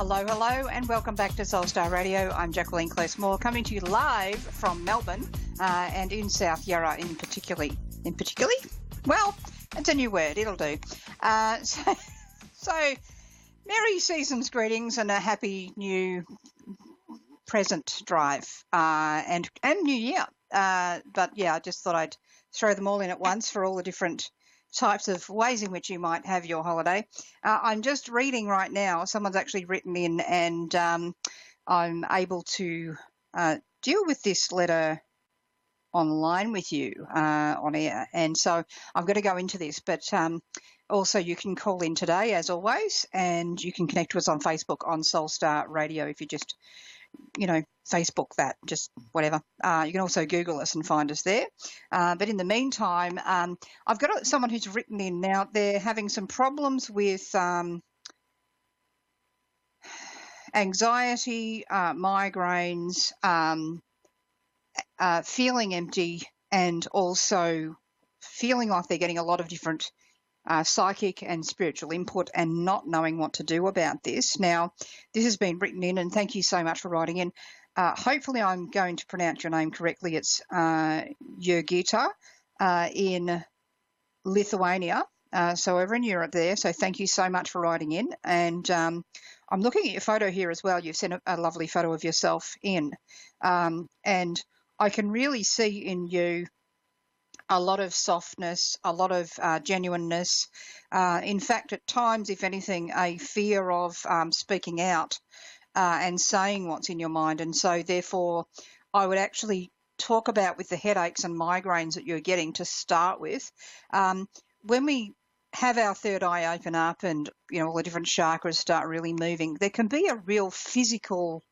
Hello, hello, and welcome back to Soulstar Radio. I'm Jacquelene Close-Moore, coming to you live from Melbourne and in South Yarra in particularly. Well, it's a new word. It'll do. So Merry Season's greetings and a happy new present drive and New Year. But yeah, I just thought I'd throw them all in at once for all the different types of ways in which you might have your holiday. I'm just reading right now. Someone's actually written in, and I'm able to deal with this letter online with you on air. And so I'm going to go into this, but also you can call in today, as always, and you can connect to us on Facebook on Soulstar Radio if you just, Facebook that, just whatever. You can also Google us and find us there. But in the meantime, I've got someone who's written in now. They're having some problems with anxiety, migraines, feeling empty, and also feeling like they're getting a lot of different psychic and spiritual input and not knowing what to do about this. Now, this has been written in, and thank you so much for writing in. Hopefully I'm going to pronounce your name correctly. It's Jurgita in Lithuania, so over in Europe there. So thank you so much for writing in. And I'm looking at your photo here as well. You've sent a lovely photo of yourself in. And I can really see in you a lot of softness, a lot of genuineness. In fact, at times, if anything, a fear of speaking out and saying what's in your mind. And so therefore, I would actually talk about with the headaches and migraines that you're getting to start with. When we have our third eye open up and, all the different chakras start really moving, there can be a real physical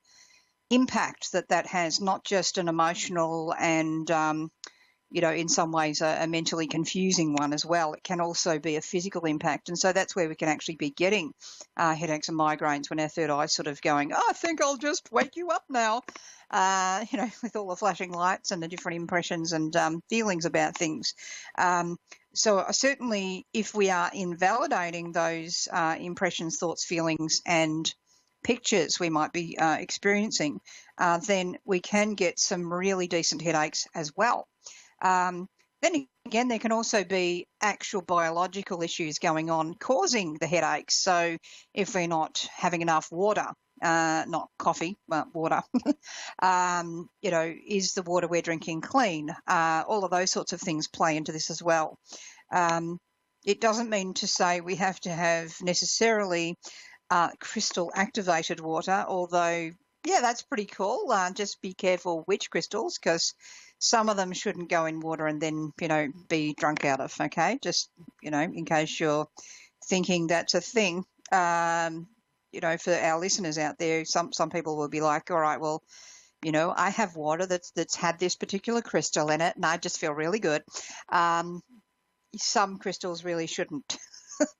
impact that has, not just an emotional and in some ways a mentally confusing one as well. It can also be a physical impact. And so that's where we can actually be getting headaches and migraines when our third eye's sort of going, I think I'll just wake you up now, with all the flashing lights and the different impressions and feelings about things. So certainly if we are invalidating those impressions, thoughts, feelings and pictures we might be experiencing, then we can get some really decent headaches as well. Then again, there can also be actual biological issues going on causing the headaches. So if we're not having enough water, not coffee, but water, is the water we're drinking clean? All of those sorts of things play into this as well. It doesn't mean to say we have to have necessarily crystal activated water, although, yeah, that's pretty cool. Just be careful which crystals, because some of them shouldn't go in water and then, be drunk out of, okay? Just, in case you're thinking that's a thing, for our listeners out there, some people will be like, all right, well, I have water that's had this particular crystal in it and I just feel really good. Some crystals really shouldn't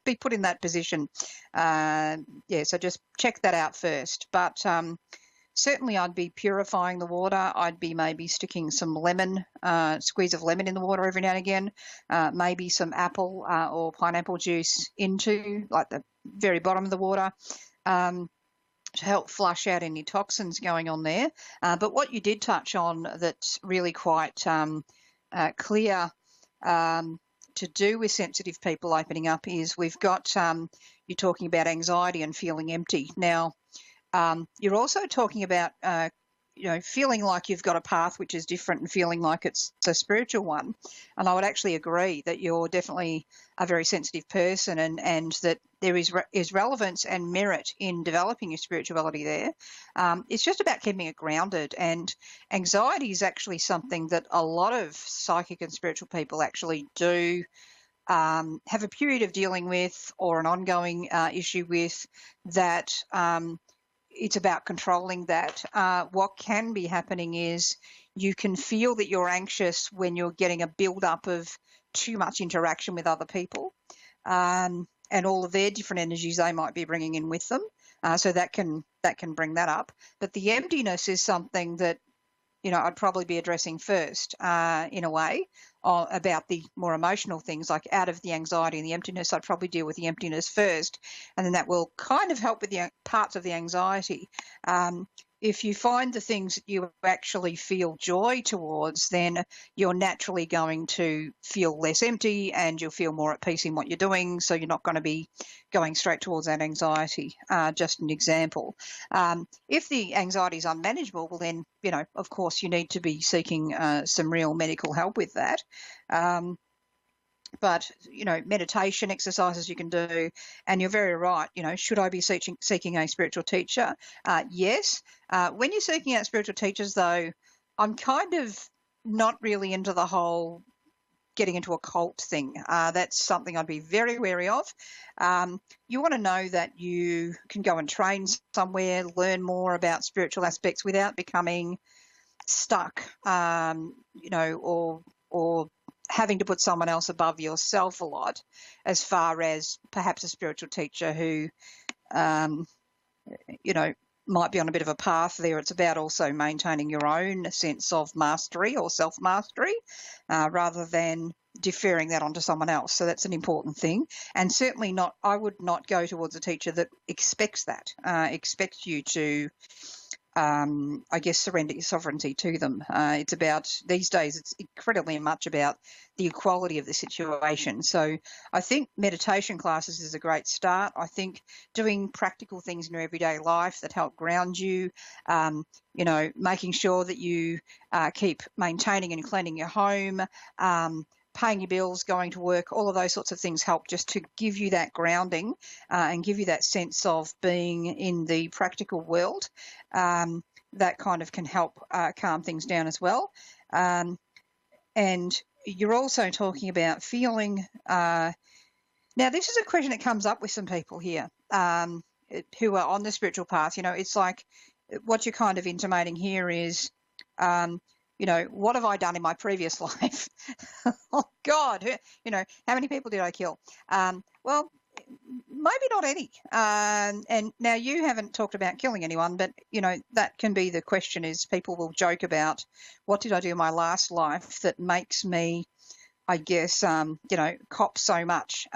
be put in that position. So just check that out first. But certainly I'd be purifying the water. I'd be maybe sticking some lemon, squeeze of lemon in the water every now and again, maybe some apple or pineapple juice into like the very bottom of the water to help flush out any toxins going on there. But what you did touch on that's really quite clear to do with sensitive people opening up is we've got, you're talking about anxiety and feeling empty. Now, you're also talking about, feeling like you've got a path which is different and feeling like it's a spiritual one. And I would actually agree that you're definitely a very sensitive person and that there is relevance and merit in developing your spirituality there. It's just about keeping it grounded. And anxiety is actually something that a lot of psychic and spiritual people actually do have a period of dealing with or an ongoing issue with that. It's about controlling that. What can be happening is you can feel that you're anxious when you're getting a build-up of too much interaction with other people and all of their different energies they might be bringing in with them. So that can bring that up. But the emptiness is something that, I'd probably be addressing first in a way. about the more emotional things, like out of the anxiety and the emptiness, I'd probably deal with the emptiness first, and then that will kind of help with the parts of the anxiety. If you find the things that you actually feel joy towards, then you're naturally going to feel less empty and you'll feel more at peace in what you're doing. So you're not going to be going straight towards that anxiety. Just an example. If the anxiety is unmanageable, well then, of course, you need to be seeking some real medical help with that. But, meditation exercises you can do, and you're very right, should I be seeking a spiritual teacher? Yes. When you're seeking out spiritual teachers, though, I'm kind of not really into the whole getting into a cult thing. That's something I'd be very wary of. You want to know that you can go and train somewhere, learn more about spiritual aspects without becoming stuck, or having to put someone else above yourself a lot, as far as perhaps a spiritual teacher who, might be on a bit of a path there. It's about also maintaining your own sense of mastery or self-mastery, rather than deferring that onto someone else. So that's an important thing. And certainly I would not go towards a teacher that expects that, expects you to, surrender your sovereignty to them. It's about, these days, it's incredibly much about the equality of the situation. So I think meditation classes is a great start. I think doing practical things in your everyday life that help ground you, making sure that you keep maintaining and cleaning your home, paying your bills, going to work, all of those sorts of things help just to give you that grounding and give you that sense of being in the practical world. That kind of can help calm things down as well. And you're also talking about feeling. Now, this is a question that comes up with some people here who are on the spiritual path. It's like what you're kind of intimating here is, what have I done in my previous life? Oh, God, how many people did I kill? Well, maybe not any. And now you haven't talked about killing anyone, but, that can be the question, is people will joke about what did I do in my last life that makes me, I guess, cop so much.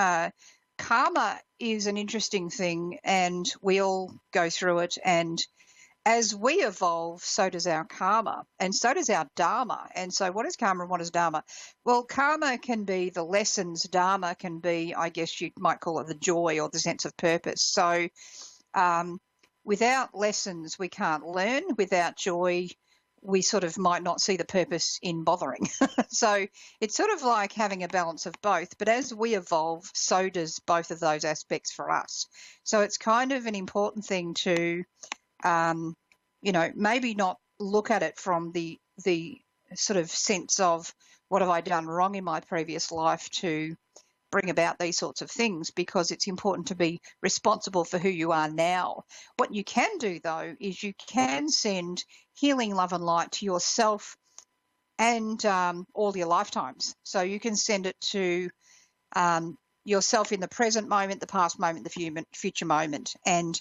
Karma is an interesting thing, and we all go through it, and as we evolve, so does our karma, and so does our dharma. And so what is karma and what is dharma? Well, karma can be the lessons. Dharma can be, I guess you might call it the joy or the sense of purpose. So without lessons, we can't learn. Without joy, we sort of might not see the purpose in bothering. So it's sort of like having a balance of both. But as we evolve, so does both of those aspects for us. So it's kind of an important thing to maybe not look at it from the sort of sense of what have I done wrong in my previous life to bring about these sorts of things, because it's important to be responsible for who you are now. What you can do, though, is you can send healing, love and light to yourself and all your lifetimes. So you can send it to yourself in the present moment, the past moment, the future moment, and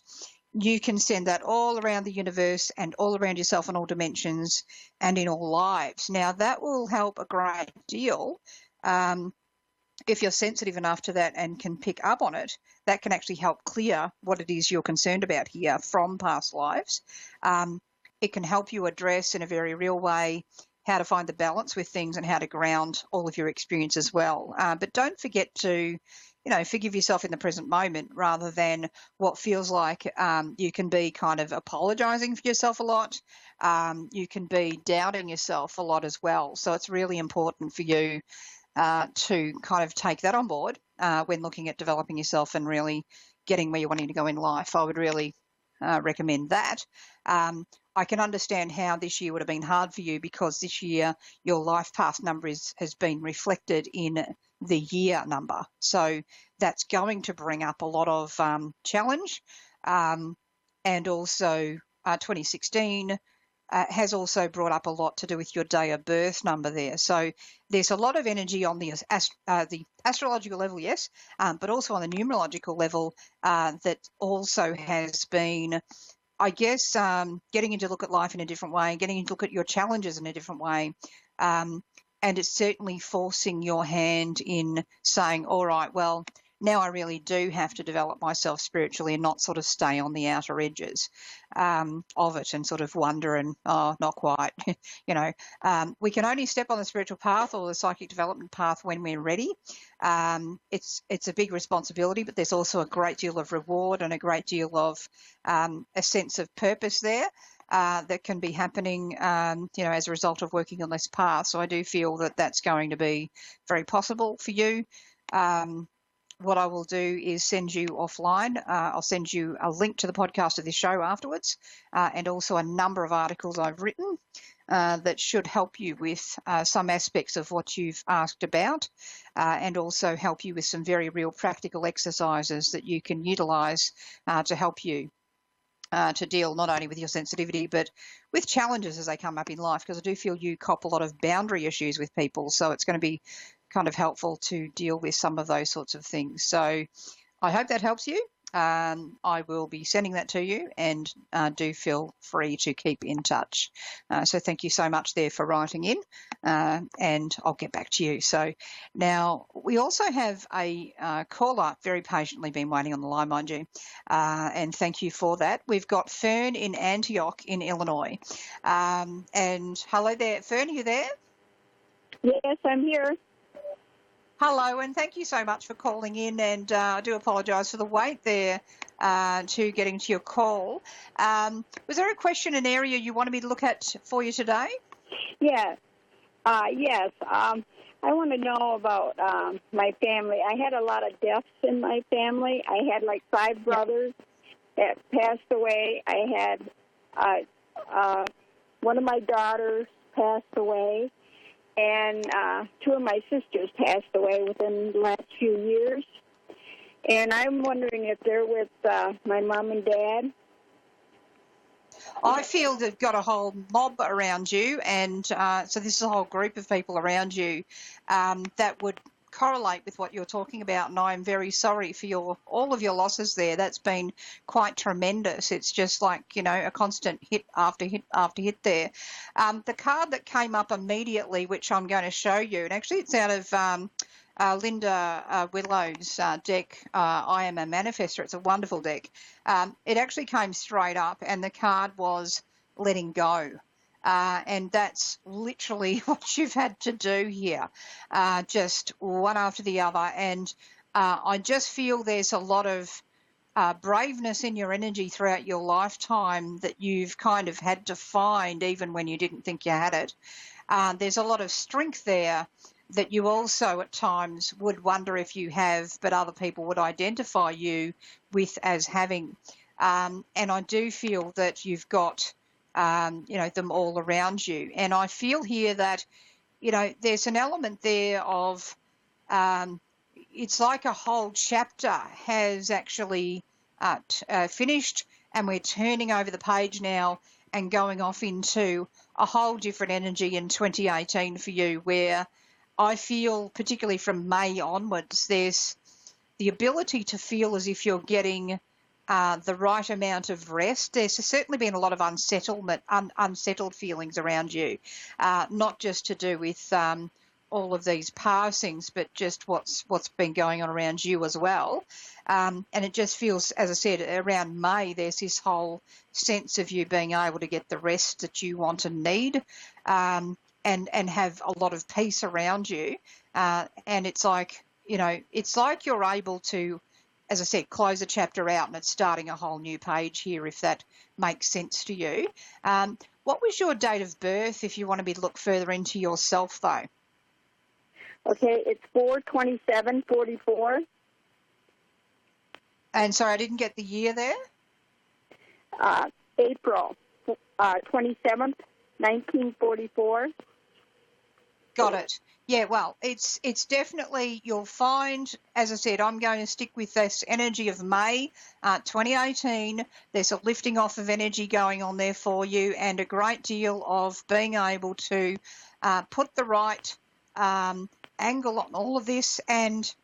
you can send that all around the universe and all around yourself in all dimensions and in all lives. Now, that will help a great deal if you're sensitive enough to that and can pick up on it. That can actually help clear what it is you're concerned about here from past lives. It can help you address in a very real way how to find the balance with things and how to ground all of your experience as well. But don't forget to forgive yourself in the present moment, rather than what feels like you can be kind of apologizing for yourself a lot. You can be doubting yourself a lot as well. So it's really important for you to kind of take that on board when looking at developing yourself and really getting where you're wanting to go in life. I would really recommend that. I can understand how this year would have been hard for you, because this year your life path number has been reflected in the year number. So that's going to bring up a lot of challenge. And also 2016 has also brought up a lot to do with your day of birth number there. So there's a lot of energy on the astrological level, yes, but also on the numerological level that also has been, I guess, getting you to look at life in a different way, getting you to look at your challenges in a different way. and it's certainly forcing your hand in saying, all right, well, now I really do have to develop myself spiritually and not sort of stay on the outer edges of it and sort of wonder and, oh, not quite. We can only step on the spiritual path or the psychic development path when we're ready. It's a big responsibility, but there's also a great deal of reward and a great deal of a sense of purpose there. That can be happening, as a result of working on this path. So I do feel that that's going to be very possible for you. What I will do is send you offline. I'll send you a link to the podcast of this show afterwards, and also a number of articles I've written that should help you with some aspects of what you've asked about, and also help you with some very real practical exercises that you can utilise to help you to deal not only with your sensitivity, but with challenges as they come up in life, because I do feel you cop a lot of boundary issues with people. So it's going to be kind of helpful to deal with some of those sorts of things. So I hope that helps you. I will be sending that to you, and do feel free to keep in touch. So thank you so much there for writing in, and I'll get back to you. So now we also have a caller very patiently been waiting on the line, mind you, and thank you for that. We've got Fern in Antioch in Illinois. And hello there. Fern, are you there? Yes, I'm here. Hello, and thank you so much for calling in, and I do apologise for the wait there to getting to your call. Was there a question, an area you wanted me to look at for you today? Yes. Yes. I want to know about my family. I had a lot of deaths in my family. I had like 5 brothers that passed away. I had one of my daughters passed away. And 2 of my sisters passed away within the last few years. And I'm wondering if they're with my mom and dad. I feel they've got a whole mob around you, and so this is a whole group of people around you that would correlate with what you're talking about, and I'm very sorry for all of your losses there. That's been quite tremendous. It's just like, a constant hit after hit after hit there. The card that came up immediately, which I'm going to show you, and actually it's out of Linda Willow's deck, I Am a Manifestor. It's a wonderful deck. It actually came straight up, and the card was letting go. And that's literally what you've had to do here, just one after the other. And I just feel there's a lot of braveness in your energy throughout your lifetime that you've kind of had to find even when you didn't think you had it. There's a lot of strength there that you also at times would wonder if you have, but other people would identify you with as having. And I do feel that you've got them all around you. And I feel here that, there's an element there of, it's like a whole chapter has actually finished, and we're turning over the page now and going off into a whole different energy in 2018 for you, where I feel, particularly from May onwards, there's the ability to feel as if you're getting the right amount of rest. There's certainly been a lot of unsettled feelings around you, not just to do with all of these passings, but just what's been going on around you as well. And it just feels, as I said, around May, there's this whole sense of you being able to get the rest that you want and need, and have a lot of peace around you. And it's like, it's like you're able to, as I said, close a chapter out and it's starting a whole new page here, if that makes sense to you. What was your date of birth, if you want to look further into yourself, though? Okay, it's 4/27/44. And sorry, I didn't get the year there. April 27th, 1944. Got it. Yeah, well, it's definitely, you'll find, as I said, I'm going to stick with this energy of May 2018. There's a lifting off of energy going on there for you, and a great deal of being able to put the right angle on all of this, and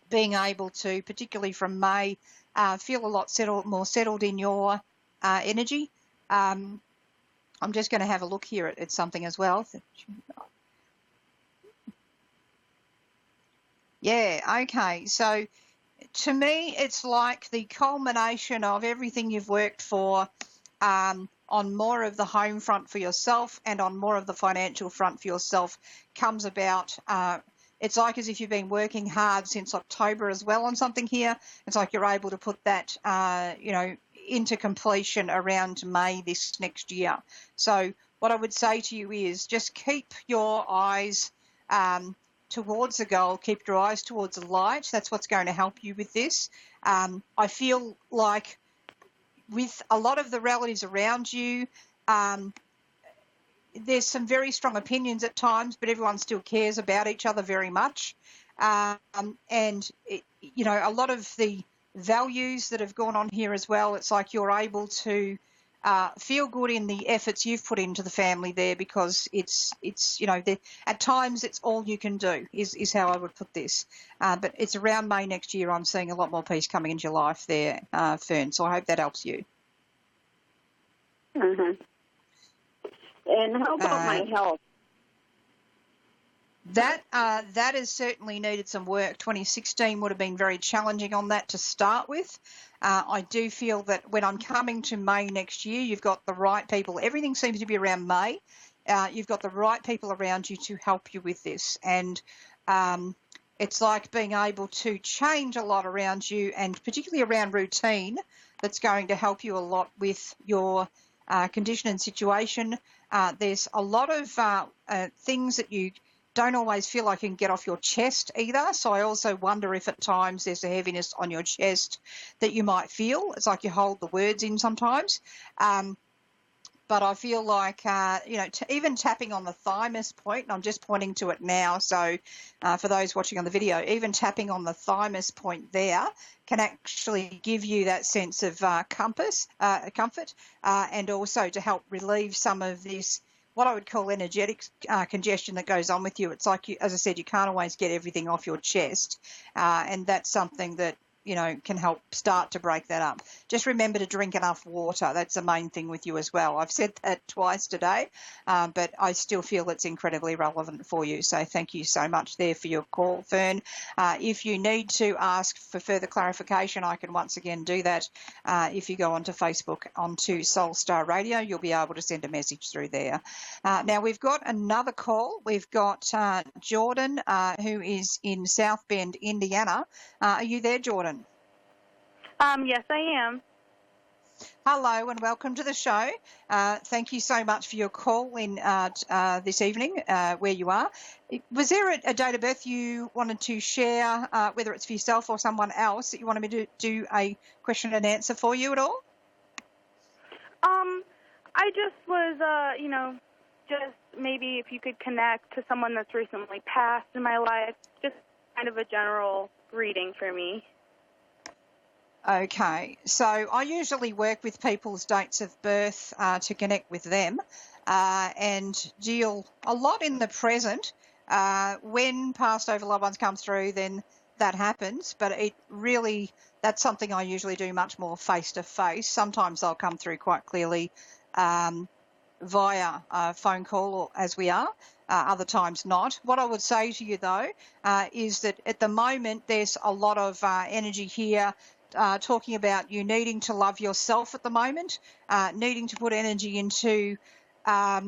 being able to, particularly from May, feel a lot more settled in your energy. I'm just going to have a look here at something as well. Yeah, okay. So to me, it's like the culmination of everything you've worked for on more of the home front for yourself and on more of the financial front for yourself comes about. It's like as if you've been working hard since October as well on something here. It's like you're able to put that, into completion around May this next year. So what I would say to you is just keep your eyes towards the goal, keep your eyes towards the light. That's what's going to help you with this. I feel like with a lot of the relatives around you, there's some very strong opinions at times, but everyone still cares about each other very much. And a lot of the values that have gone on here as well, it's like you're able to feel good in the efforts you've put into the family there, because it's at times it's all you can do is how I would put this. But it's around May next year I'm seeing a lot more peace coming into your life there, Fern. So I hope that helps you. Uh-huh. And how about my health? That has certainly needed some work. 2016 would have been very challenging on that to start with. I do feel that when I'm coming to May next year, you've got the right people. Everything seems to be around May. You've got the right people around you to help you with this. And it's like being able to change a lot around you, and particularly around routine, that's going to help you a lot with your condition and situation. There's a lot of things that you don't always feel like you can get off your chest either. So I also wonder if at times there's a heaviness on your chest that you might feel. It's like you hold the words in sometimes. But I feel like, even tapping on the thymus point, and I'm just pointing to it now, so for those watching on the video, even tapping on the thymus point there can actually give you that sense of comfort, and also to help relieve some of this, what I would call energetic congestion that goes on with you. It's like, as I said, you can't always get everything off your chest, and that's something that can help start to break that up. Just remember to drink enough water. That's the main thing with you as well. I've said that twice today, but I still feel it's incredibly relevant for you. So thank you so much there for your call, Fern. If you need to ask for further clarification, I can once again do that. If you go onto Facebook, onto Soul Star Radio, you'll be able to send a message through there. Now, we've got another call. We've got Jordan, who is in South Bend, Indiana. Are you there, Jordan? Yes, I am. Hello and welcome to the show. Thank you so much for your call in this evening, where you are. Was there a date of birth you wanted to share, whether it's for yourself or someone else, that you wanted me to do a question and answer for you at all? I just was, just maybe if you could connect to someone that's recently passed in my life, just kind of a general reading for me. Okay, so I usually work with people's dates of birth to connect with them and deal a lot in the present. When past over loved ones come through, then that happens, but that's something I usually do much more face-to-face. Sometimes they'll come through quite clearly via phone call, or as we are. Other times not. What I would say to you, though, is that at the moment there's a lot of energy here talking about you needing to love yourself at the moment, needing to put energy into a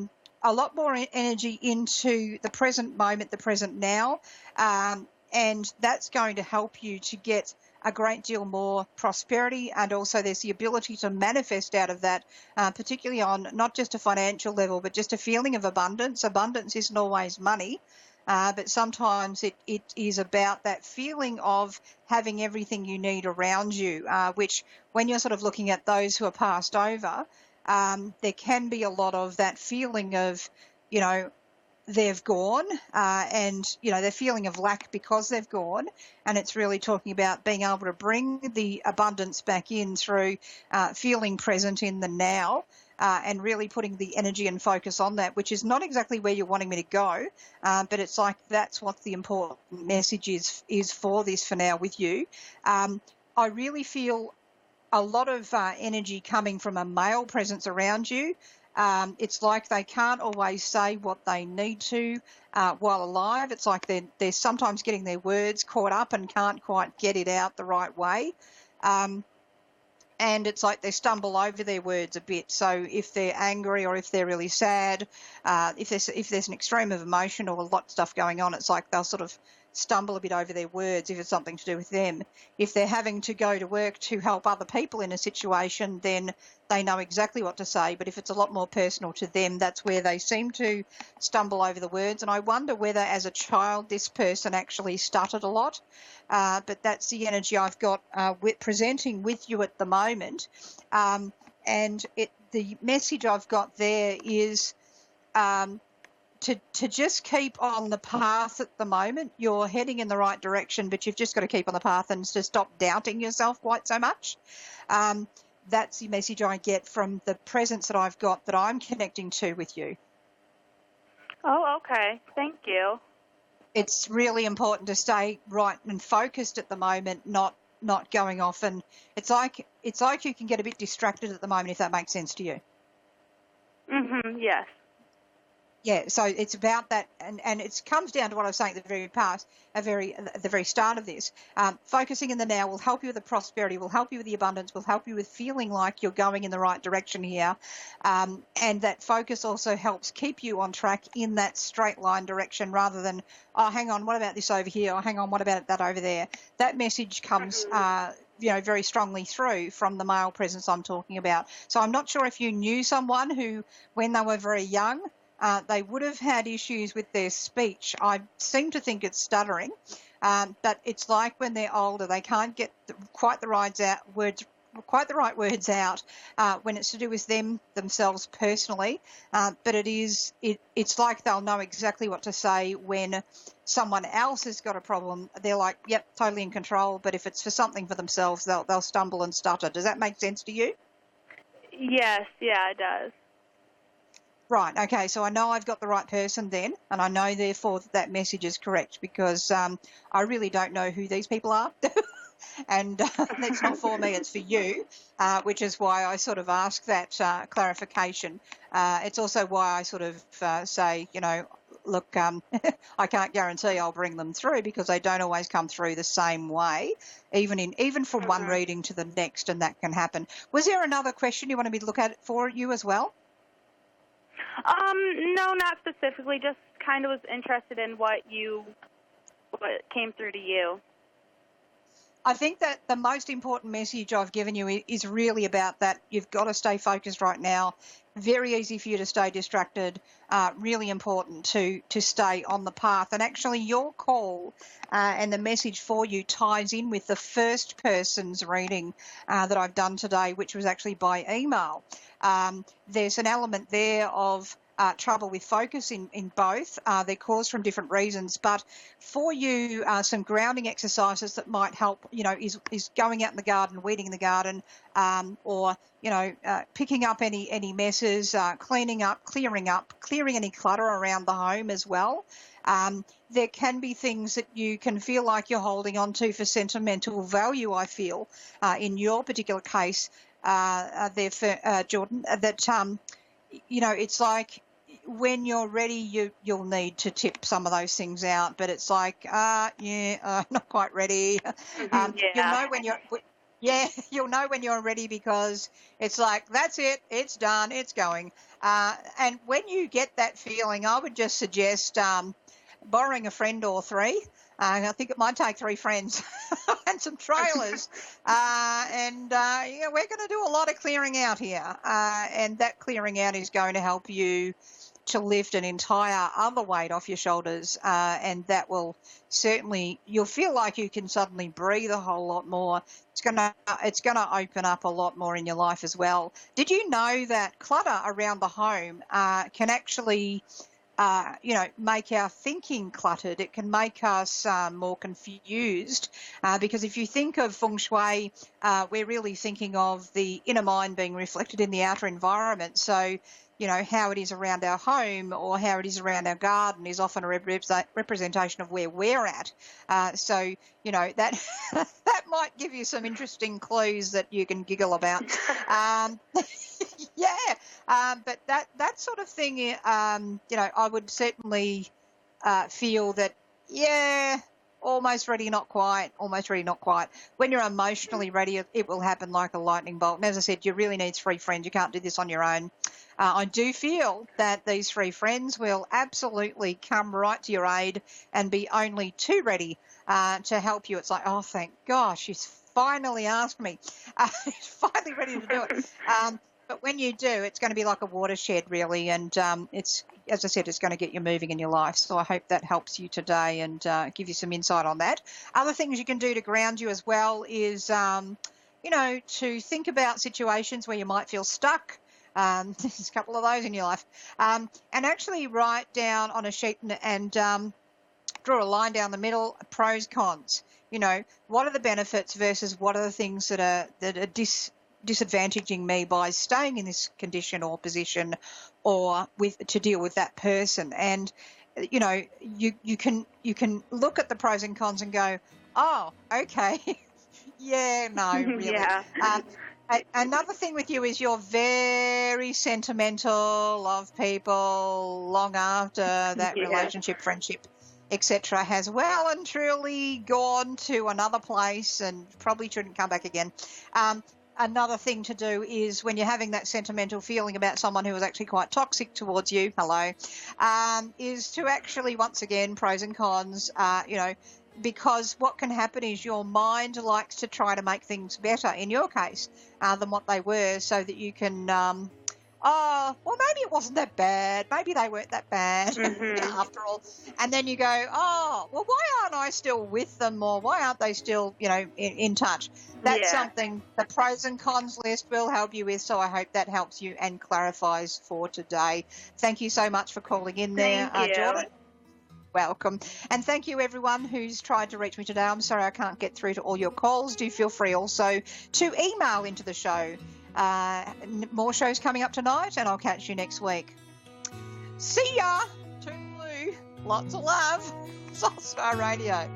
lot more energy into the present moment, the present now, and that's going to help you to get a great deal more prosperity, and also there's the ability to manifest out of that, particularly on not just a financial level, but just a feeling of abundance. Abundance isn't always money. But sometimes it is about that feeling of having everything you need around you, which when you're sort of looking at those who are passed over, there can be a lot of that feeling of, they've gone, and, their feeling of lack because they've gone. And it's really talking about being able to bring the abundance back in through feeling present in the now. And really putting the energy and focus on that, which is not exactly where you're wanting me to go, but it's like that's what the important message is for this for now with you. I really feel a lot of energy coming from a male presence around you, It's like they can't always say what they need to while alive. It's like they're sometimes getting their words caught up and can't quite get it out the right way. And it's like they stumble over their words a bit. So if they're angry or if they're really sad, if there's an extreme of emotion or a lot of stuff going on, it's like they'll sort of stumble a bit over their words if it's something to do with them. If they're having to go to work to help other people in a situation, then they know exactly what to say. But if it's a lot more personal to them, that's where they seem to stumble over the words. And I wonder whether as a child this person actually stuttered a lot. But that's the energy I've got presenting with you at the moment. And the message I've got there is to just keep on the path at the moment. You're heading in the right direction, but you've just got to keep on the path and to stop doubting yourself quite so much. That's the message I get from the presence that I've got that I'm connecting to with you. Oh, okay. Thank you. It's really important to stay right and focused at the moment, not going off. And it's like you can get a bit distracted at the moment, if that makes sense to you. Yes. Yeah, so it's about that, and it comes down to what I was saying at the very start of this. Focusing in the now will help you with the prosperity, will help you with the abundance, will help you with feeling like you're going in the right direction here. And that focus also helps keep you on track in that straight line direction rather than, oh, hang on, what about this over here? Oh, hang on, what about that over there? That message comes very strongly through from the male presence I'm talking about. So I'm not sure if you knew someone who, when they were very young, they would have had issues with their speech. I seem to think it's stuttering, but it's like when they're older, they can't get quite the right words out when it's to do with themselves personally. But it's like they'll know exactly what to say when someone else has got a problem. They're like, yep, totally in control. But if it's for something for themselves, they'll stumble and stutter. Does that make sense to you? Yes, yeah, it does. Right, okay, so I know I've got the right person then, and I know therefore that message is correct because I really don't know who these people are. And it's not for me, it's for you, which is why I sort of ask that clarification. It's also why I sort of say, look, I can't guarantee I'll bring them through because they don't always come through the same way, even from one reading to the next, and that can happen. Was there another question you wanted me to look at for you as well? No, not specifically. Just kind of was interested in what came through to you. I think that the most important message I've given you is really about that. You've got to stay focused right now. Very easy for you to stay distracted. Really important to stay on the path. And actually your call and the message for you ties in with the first person's reading that I've done today, which was actually by email. There's an element there of trouble with focus in both. They're caused from different reasons, but for you, some grounding exercises that might help, is going out in the garden, weeding the garden, or, picking up any messes, clearing any clutter around the home as well. There can be things that you can feel like you're holding on to for sentimental value, I feel, in your particular case, there for Jordan, that, it's like when you're ready, you'll need to tip some of those things out, but it's like, not quite ready. You'll know when you're ready because it's like, that's it, it's done, it's going. And when you get that feeling, I would just suggest borrowing a friend or three. I think it might take 3 friends and some trailers. We're going to do a lot of clearing out here. And that clearing out is going to help you to lift an entire other weight off your shoulders. And that will certainly, you'll feel like you can suddenly breathe a whole lot more. It's going to open up a lot more in your life as well. Did you know that clutter around the home can actually make our thinking cluttered? It can make us more confused because if you think of feng shui, we're really thinking of the inner mind being reflected in the outer environment. So, how it is around our home or how it is around our garden is often a representation of where we're at. So, that that might give you some interesting clues that you can giggle about. Yeah, but that sort of thing, I would certainly feel that, yeah, almost ready, not quite, almost ready, not quite. When you're emotionally ready, it will happen like a lightning bolt. And as I said, you really need 3 friends. You can't do this on your own. I do feel that these 3 friends will absolutely come right to your aid and be only too ready to help you. It's like, oh, thank gosh, she's finally asked me. She's finally ready to do it. But when you do, it's going to be like a watershed, really, and it's, as I said, it's going to get you moving in your life. So I hope that helps you today and give you some insight on that. Other things you can do to ground you as well is, to think about situations where you might feel stuck. There's a couple of those in your life, and actually write down on a sheet and draw a line down the middle, pros, cons. What are the benefits versus what are the things that are disadvantaging me by staying in this condition or position, or to deal with that person. And you can look at the pros and cons and go, oh, okay. Yeah, no, really. Yeah. Another thing with you is you're very sentimental, love people long after that relationship, friendship, etc. has well and truly gone to another place and probably shouldn't come back again. Another thing to do is when you're having that sentimental feeling about someone who is actually quite toxic towards you, is to actually, once again, pros and cons, because what can happen is your mind likes to try to make things better, in your case, than what they were, so that you can, maybe it wasn't that bad. Maybe they weren't that bad after all. And then you go, why aren't I still with them, or why aren't they still, in touch? That's something the pros and cons list will help you with, so I hope that helps you and clarifies for today. Thank you so much for calling in there, Jordan. Welcome. And thank you, everyone who's tried to reach me today. I'm sorry I can't get through to all your calls. Do feel free also to email into the show. More shows coming up tonight, and I'll catch you next week. See ya. Toodaloo. Lots of love. Soul Star Radio.